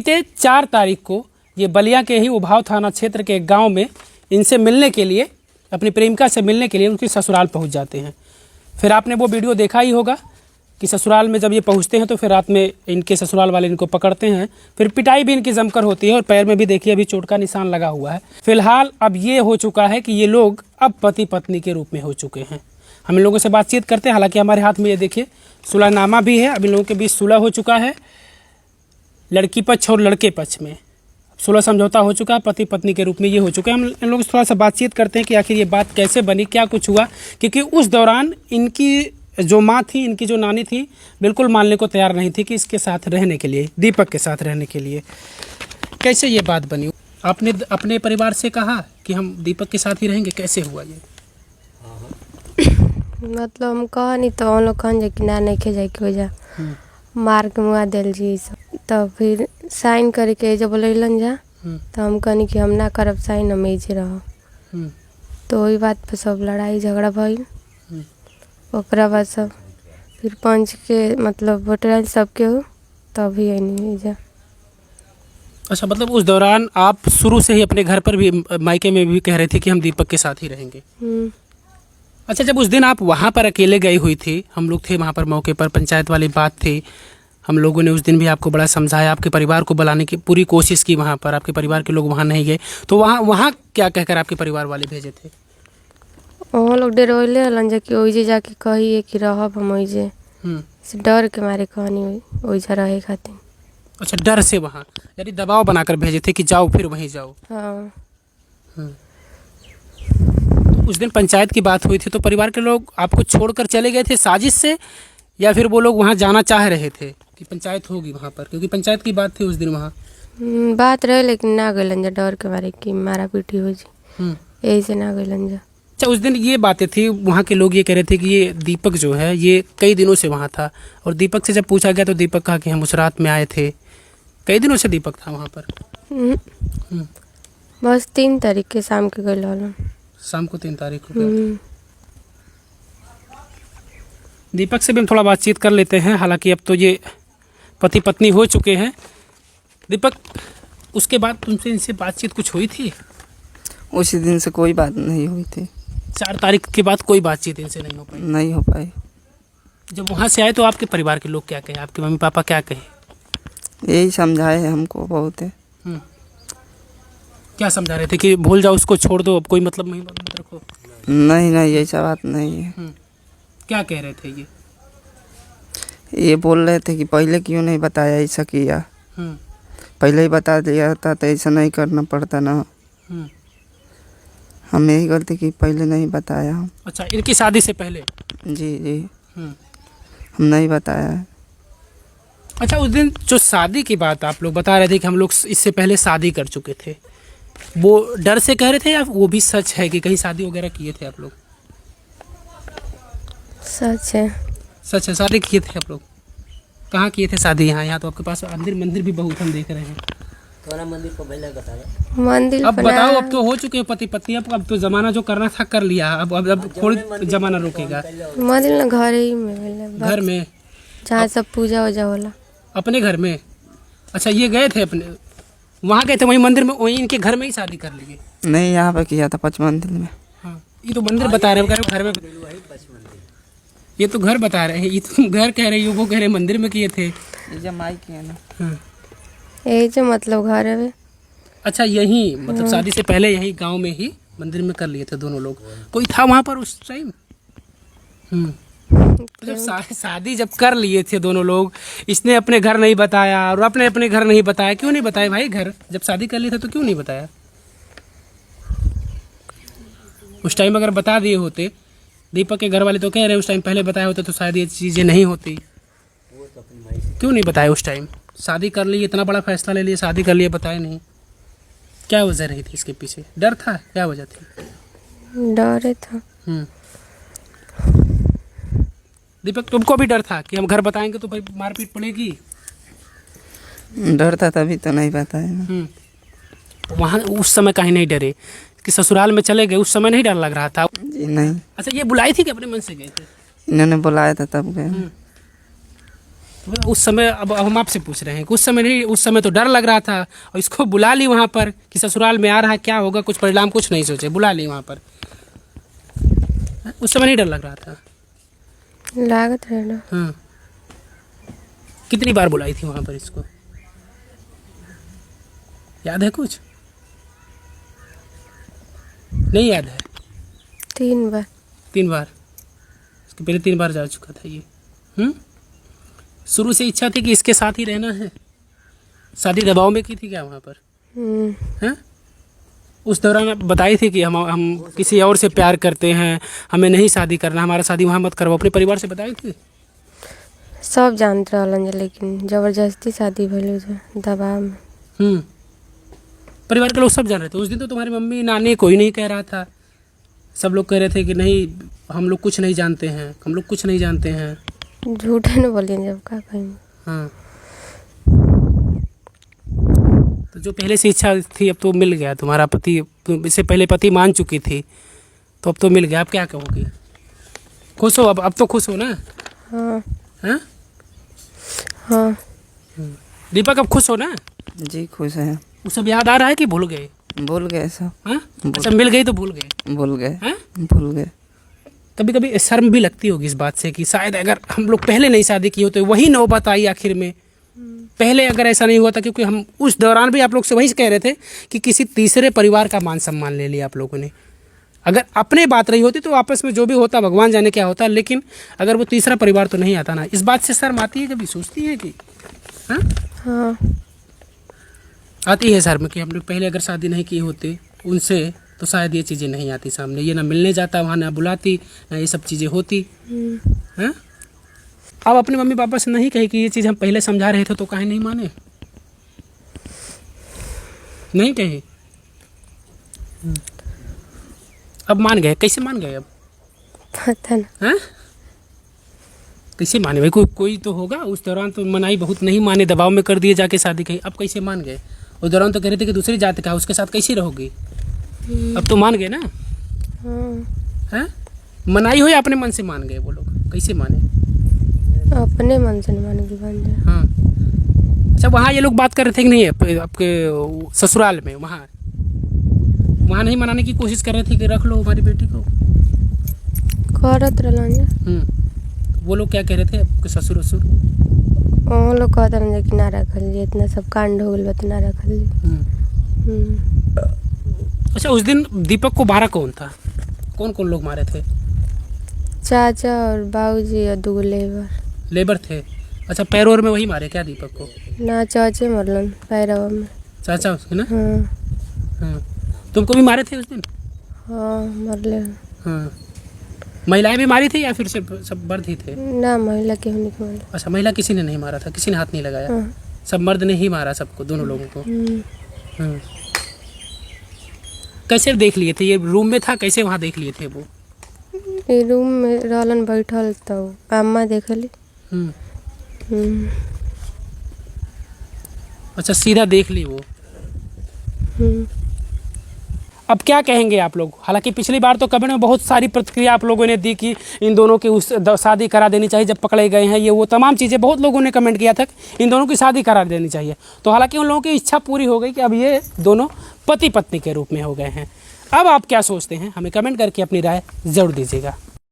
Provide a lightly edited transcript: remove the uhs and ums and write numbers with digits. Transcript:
बीते 4 तारीख को ये बलिया के ही उभाव थाना क्षेत्र के एक गांव में इनसे मिलने के लिए, अपनी प्रेमिका से मिलने के लिए उनके ससुराल पहुंच जाते हैं। फिर आपने वो वीडियो देखा ही होगा कि ससुराल में जब ये पहुंचते हैं तो फिर रात में इनके ससुराल वाले इनको पकड़ते हैं। फिर पिटाई भी इनकी जमकर होती है और पैर में भी देखिए अभी चोट का निशान लगा हुआ है। फिलहाल अब ये हो चुका है कि ये लोग अब पति पत्नी के रूप में हो चुके हैं। हम इन लोगों से बातचीत करते हैं। हालांकि हमारे हाथ में ये देखिए सुलहनामा भी है। अब इन लोगों के बीच सुलह हो चुका है, लड़की पक्ष और लड़के पक्ष में सुलह समझौता हो चुका है। पति पत्नी के रूप में ये हो चुका है। हम इन लोगों से थोड़ा सा बातचीत करते हैं कि आखिर ये बात कैसे बनी, क्या कुछ हुआ। क्योंकि उस दौरान इनकी जो माँ थी, इनकी जो नानी थी, बिल्कुल मानने को तैयार नहीं थी कि इसके साथ रहने के लिए, दीपक के साथ रहने के लिए। कैसे ये बात बनी? आपने अपने परिवार से कहा कि हम दीपक के साथ ही रहेंगे, कैसे हुआ ये? मतलब हम कहा नहीं तो हम लोग कहन कि ना नहीं खे जाए कि हो जा मार के मुआ दिल जी सब। तो फिर साइन करके जब बोलन जा तो हम कहनी कि हम ना करब साइन, हम ऐसे रहो। तो वही बात पे सब लड़ाई झगड़ा भइल। ओकरा बाद सब फिर पंच के मतलब वोटर सबके हो तभी नहीं जा। अच्छा, मतलब उस दौरान आप शुरू से ही अपने घर पर भी, मायके में भी कह रहे थे कि हम दीपक के साथ ही रहेंगे। अच्छा, जब उस दिन आप वहाँ पर अकेले गई हुई थी, हम लोग थे वहाँ पर मौके पर, पंचायत वाली बात थी, हम लोगों ने उस दिन भी आपको बड़ा समझाया, आपके परिवार को बुलाने की पूरी कोशिश की वहाँ पर, आपके परिवार के लोग वहाँ नहीं गए। तो वहाँ क्या कहकर आपके परिवार वाले भेजे थे? वो लोग डरोले हलन जा कि ओइजे जाके कहिए कि रहब हम ओइजे, डर के मारे कहनी ओइजा रहे खातिर। अच्छा, डर से वहाँ यानी दबाव बनाकर भेजे थे कि जाओ, फिर वहीं जाओ। हाँ। उस दिन पंचायत की बात हुई थी तो परिवार के लोग आपको छोड़कर चले गए थे साजिश से, या फिर वो लोग वहाँ जाना चाह रहे थे कि पंचायत होगी वहाँ पर? क्योंकि पंचायत की बात थी उस दिन वहाँ। बात रहे लेकिन ना गलन जा, डर के मारे कि मारा पीटी हो जी, यही से ना गलन जा। अच्छा, उस दिन ये बातें थी, वहाँ के लोग ये कह रहे थे कि ये दीपक जो है ये कई दिनों से वहाँ था, और दीपक से जब पूछा गया तो दीपक कहा कि हम उस रात में आए थे। कई दिनों से दीपक था वहाँ पर? बस 3 तारीख के शाम के गए हलन। शाम को 3 तारीख को गए। दीपक से भी हम थोड़ा बातचीत कर लेते हैं। हालांकि अब तो ये पति पत्नी हो चुके हैं। दीपक, उसके बाद तुमसे इनसे बातचीत कुछ हुई थी? उसी दिन से कोई बात नहीं हुई थी। 4 तारीख के बाद कोई बातचीत इनसे नहीं हो पाई? नहीं हो पाई। जब वहाँ से आए तो आपके परिवार के लोग क्या कहे, आपके मम्मी पापा क्या कहे? यही समझाए हमको बहुत है। क्या समझा रहे थे कि भूल जाओ, उसको छोड़ दो, अब कोई मतलब नहीं मत रखो? नहीं नहीं, ऐसा बात नहीं है। क्या कह रहे थे ये बोल रहे थे कि पहले क्यों नहीं बताया, ऐसा किया, पहले ही बता दिया था तो ऐसा नहीं करना पड़ता ना। हम यही गलती की, पहले नहीं बताया हम। अच्छा, इनकी शादी से पहले? जी जी, हम नहीं बताया है। अच्छा, उस दिन जो शादी की बात आप लोग बता रहे थे कि हम लोग इससे पहले शादी कर चुके थे, वो डर से कह रहे थे या वो भी सच है कि कहीं शादी वगैरह किए थे आप लोग? सच है। सच है, शादी किए थे आप लोग? कहाँ किए थे शादी? यहाँ तो आपके पास मंदिर भी बहुत हम देख रहे हैं। मंदिर अब बताओ, अब तो हो चुके पति पत्नी, अब तो जमाना जो करना था कर लिया, अब थोड़ी जमाना रोकेगा। मंदिर ना घर ही में, घर में जहाँ सब पूजा वूजा होला। अपने घर में? अच्छा, ये गए थे अपने वहाँ गए थे, वहीं मंदिर में, वहीं इनके घर में ही शादी कर लिए? नहीं, यहाँ पे किया था 5 मंदिर में। हाँ, ये तो मंदिर बता रहे हैं, घर में। ये तो घर बता रहे हैं, ये तो घर कह रहे हो, वो कह रहे मंदिर में किए थे। ये जमाई किया ना। यही जो मतलब घर है। अच्छा, यही मतलब शादी से पहले यही गांव में ही मंदिर में कर लिए थे दोनों लोग? कोई था वहाँ पर उस टाइम? जब शादी जब कर लिए थे दोनों लोग, इसने अपने घर नहीं बताया और आपने अपने घर नहीं बताया। क्यों नहीं बताया भाई घर? जब शादी कर लिए थे तो क्यों नहीं बताया? उस टाइम अगर बता दिए होते, दीपक के घर वाले तो कह रहे हैं उस टाइम पहले बताया होता तो शायद ये चीज़ें नहीं होती। क्यों नहीं बताया उस टाइम? शादी कर ली, इतना बड़ा फैसला ले लिया, शादी कर लिया, बताया नहीं। क्या वजह रही थी इसके पीछे? डर था? क्या वजह थी? डर था। दीपक, तुमको भी डर था कि हम घर बताएंगे तो भाई मारपीट पड़ेगी? डर था तभी तो नहीं बताया ना। वहाँ उस समय कहीं नहीं डरे कि ससुराल में चले गए, उस समय नहीं डर लग रहा था? जी नहीं। अच्छा, ये बुलाई थी कि अपने मन से गए थे? इन्होंने बुलाया था तब गए। उस समय अब हम आपसे पूछ रहे हैं कि उस समय नहीं, उस समय तो डर लग रहा था और इसको बुला ली वहाँ पर कि ससुराल में आ रहा है, क्या होगा, कुछ परिणाम कुछ नहीं सोचे, बुला ली वहाँ पर। उस समय नहीं डर लग रहा था? लागत रहे ना। हाँ। कितनी बार बुलाई थी वहाँ पर इसको, याद है कुछ? नहीं याद है? 3 बार। 3 बार? इसके पहले 3 बार जा चुका था ये। शुरू से इच्छा थी कि इसके साथ ही रहना है? शादी दबाव में की थी क्या वहाँ पर? हैं? उस दौरान आप बताई थी कि हम किसी और से प्यार करते हैं, हमें नहीं शादी करना, हमारा शादी वहाँ मत करवाओ, अपने परिवार से बताई थी? सब जानते रहलन जे, लेकिन जबरदस्ती शादी भइल दबाव में। परिवार के लोग सब जान रहे थे उस दिन? तो तुम्हारी मम्मी नानी कोई नहीं कह रहा था, सब लोग कह रहे थे कि नहीं हम लोग कुछ नहीं जानते हैं, हम लोग कुछ नहीं जानते हैं। झूठे न बोलिए जब का कहीं। हाँ, तो जो पहले से इच्छा थी अब तो मिल गया, तुम्हारा पति, इससे पहले पति मान चुकी थी तो अब तो मिल गया, अब क्या कहोगी? खुश हो अब तो खुश हो ना? हाँ हाँ हाँ। दीपक अब खुश हो ना? जी खुश है। वो सब याद आ रहा है कि भूल गए? भूल गए सब। हाँ, अच्छा मिल गई तो भूल गए? भूल गए। हाँ, भूल गए। कभी कभी शर्म भी लगती होगी इस बात से कि शायद अगर हम लोग पहले नहीं शादी की हो तो वही नौबत आई आखिर में। पहले अगर ऐसा नहीं हुआ था, क्योंकि हम उस दौरान भी आप लोग से वही कह रहे थे कि किसी तीसरे परिवार का मान सम्मान ले लिया आप लोगों ने। अगर अपने बात रही होती तो आपस में जो भी होता भगवान जाने क्या होता, लेकिन अगर वो तीसरा परिवार तो नहीं आता ना, इस बात से शर्म आती है, कभी सोचती है कि? हाँ हाँ आती है शर्म कि हम लोग पहले अगर शादी नहीं की होती उनसे तो शायद ये चीज़ें नहीं आती सामने, ये ना मिलने जाता वहाँ, ना बुलाती, ना ये सब चीज़ें होती। हाँ, अब अपने मम्मी पापा से नहीं कहे कि ये चीज़ हम पहले समझा रहे थे तो काहे नहीं माने? नहीं कहे? अब मान गए? कैसे मान गए अब? पता ना। हाँ, कैसे माने भाई? कोई तो होगा। उस दौरान तो मनाई बहुत, नहीं माने, दबाव में कर दिए जाके शादी कही, अब कैसे मान गए? उस दौरान तो कह रहे थे कि दूसरी जाति का, उसके साथ कैसे रहोगी? अब तो मान गए ना? हाँ, मनाई हो या अपने मन से मान गए वो लोग? कैसे माने? अपने मन से मान के बन जाए। हाँ, अच्छा वहाँ ये लोग बात कर रहे थे कि नहीं आपके ससुराल में? वहाँ नहीं मनाने की कोशिश कर रहे थे कि रख लो हमारी बेटी को? करत रहलन जे। वो लोग क्या कह रहे थे आपके ससुर वसुर? वो लोग कहते रहे कि ना रखल जी, इतना सब कांड हो गया तो ना रखल जी। अच्छा, उस दिन दीपक को मारा कौन था? कौन कौन लोग मारे थे? चाचा और बाबूजी और 2 लेबर थे? अच्छा, पैर और में वही मारे क्या दीपक को? ना चाचे मरलन पैरवा में। चाचा उसके ना? हाँ हाँ, तुमको भी मारे थे उस दिन? हाँ मरले। हाँ, महिलाएं भी मारी थी या फिर सब मर्द ही थे? ना महिला के होने के मारे। अच्छा, महिला किसी ने नहीं मारा था, किसी ने हाथ नहीं लगाया? हाँ। सब मर्द ने ही मारा सबको, दोनों लोगों को? हाँ। कैसे देख लिए थे? ये रूम में था, कैसे वहाँ देख लिए थे वो? ये रूम में रहलन बैठल तो अम्मा देखली। अच्छा, सीधा देख ली वो? अब क्या कहेंगे आप लोग? हालांकि पिछली बार तो कमेंट में बहुत सारी प्रतिक्रिया आप लोगों ने दी कि इन दोनों की उस शादी करा देनी चाहिए जब पकड़े गए हैं, ये वो तमाम चीज़ें बहुत लोगों ने कमेंट किया था इन दोनों की शादी करा देनी चाहिए। तो हालांकि उन लोगों की इच्छा पूरी हो गई कि अब ये दोनों पति पत्नी के रूप में हो गए हैं। अब आप क्या सोचते हैं? हमें कमेंट करके अपनी राय ज़रूर दीजिएगा।